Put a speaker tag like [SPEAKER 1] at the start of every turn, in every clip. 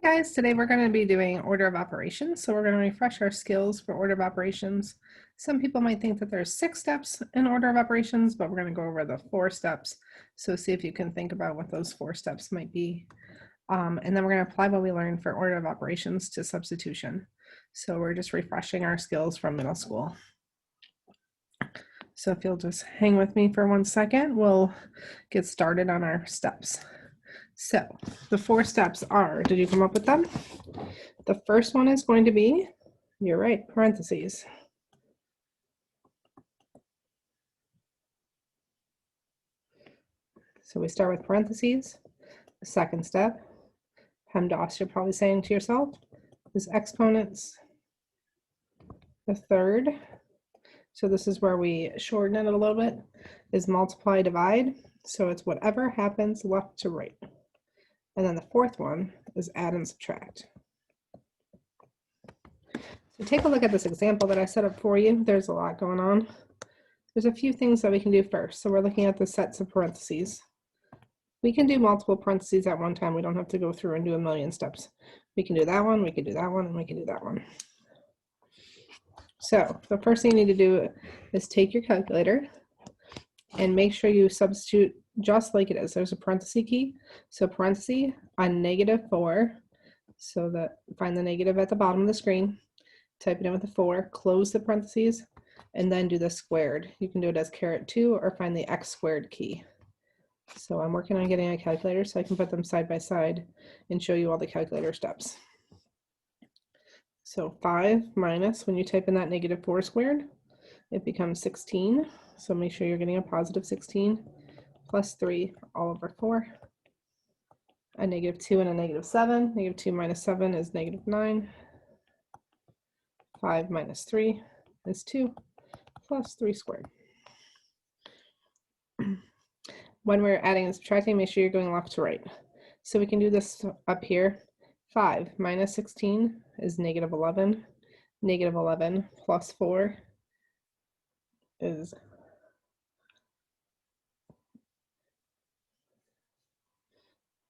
[SPEAKER 1] Guys, today we're going to be doing order of operations. So we're going to refresh our skills for order of operations. Some people might think that there's 6 steps in order of operations, but we're going to go over the 4 steps. So see if you can think about what those 4 steps might be. And then we're going to apply what we learned for order of operations to substitution. So we're just refreshing our skills from middle school. So if you'll just hang with me for 1 second, we'll get started on our steps. So the 4 steps are, did you come up with them? The first one is going to be, you're right, parentheses. So we start with parentheses. The second step, PEMDAS, you're probably saying to yourself, is exponents. The third, so this is where we shorten it a little bit, is multiply, divide. So it's whatever happens left to right. And then the fourth one is add and subtract. So take a look at this example that I set up for you. There's a lot going on. There's a few things that we can do first. So we're looking at the sets of parentheses. We can do multiple parentheses at one time. We don't have to go through and do a million steps. We can do that one, we can do that one, and we can do that one. So the first thing you need to do is take your calculator and make sure you substitute just like it is. There's a parenthesis key. So parenthesis on -4. So that find the negative at the bottom of the screen, type it in with a 4, close the parentheses, and then do the squared. You can do it as ℏ2 or find the x squared key. So I'm working on getting a calculator so I can put them side by side and show you all the calculator steps. So 5 minus, when you type in that -4 squared, it becomes 16. So make sure you're getting a positive 16 plus 3 all over 4. A -2 and a -7. -2 minus 7 is -9. 5 minus 3 is 2 plus 3 squared. When we're adding and subtracting, make sure you're going left to right. So we can do this up here. 5 minus 16 is -11. -11 plus 4 is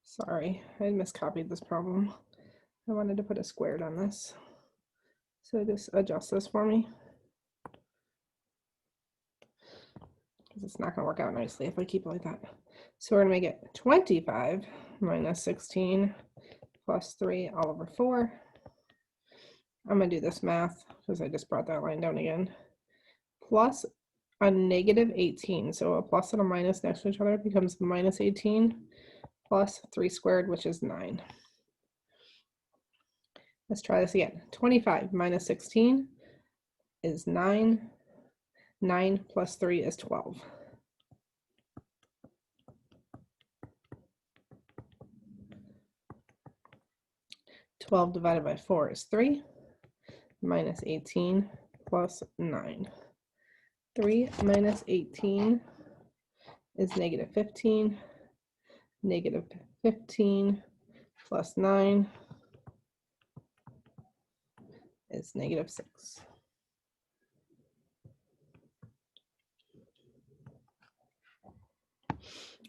[SPEAKER 1] sorry, I miscopied this problem. I wanted to put a squared on this. So just adjust this for me, because it's not going to work out nicely if I keep it like that. So we're going to make it 25 minus 16 plus 3 all over 4. I'm going to do this math because I just brought that line down again. Plus a -18. So a plus and a minus next to each other becomes -18 plus 3 squared, which is 9. Let's try this again. 25 minus 16 is 9. 9 plus 3 is 12. (12) divided by 4 is 3. Minus 18 plus 9. 3 minus 18 is -15. -15 plus 9 is -6.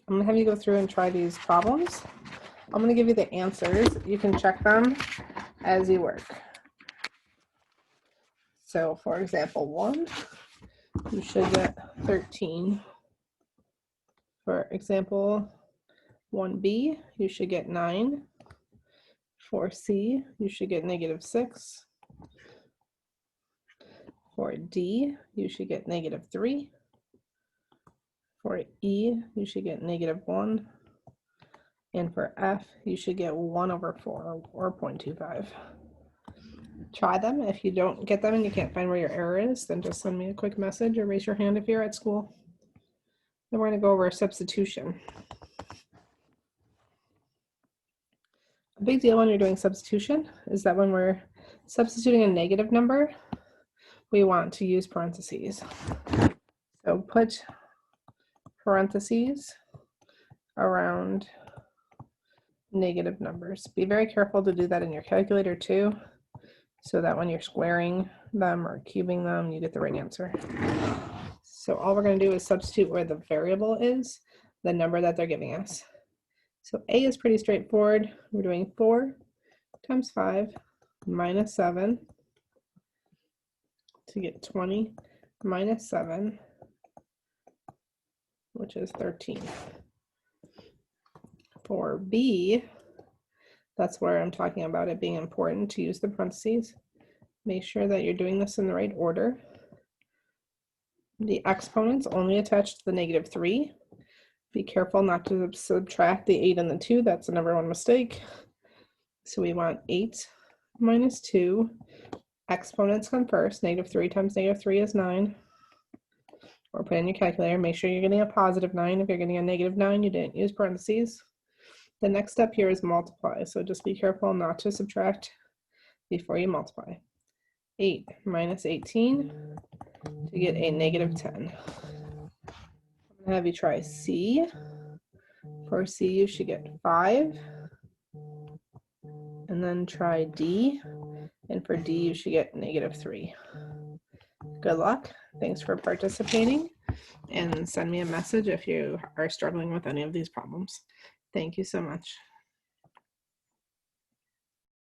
[SPEAKER 1] I'm going to have you go through and try these problems. I'm going to give you the answers. You can check them as you work. So for example 1, you should get 13. For example 1b, you should get 9. For C, you should get -6. For D, you should get -3. For E, you should get -1. And for F, you should get 1 over 4 or 0.25. Try them. If you don't get them and you can't find where your error is, then just send me a quick message or raise your hand if you're at school. Then we're going to go over substitution. A big deal when you're doing substitution is that when we're substituting a negative number, we want to use parentheses. So put parentheses around negative numbers. Be very careful to do that in your calculator too, so that when you're squaring them or cubing them, you get the right answer. So all we're going to do is substitute where the variable is, the number that they're giving us. So A is pretty straightforward. We're doing 4 times 5 minus 7 to get 20 minus 7, which is 13. For B, that's where I'm talking about it being important to use the parentheses. Make sure that you're doing this in the right order. The exponents only attached to the -3. Be careful not to subtract the 8 and the 2. That's the number one mistake. So we want 8 minus 2. Exponents come first. -3 times -3 is 9. Or put in your calculator. Make sure you're getting a +9. If you're getting a -9, you didn't use parentheses. The next step here is multiply. So just be careful not to subtract before you multiply. 8 minus 18 to get a -10. I'm gonna have you try C. For C, you should get 5. And then try D. And for D, you should get -3. Good luck. Thanks for participating. And send me a message if you are struggling with any of these problems. Thank you so much.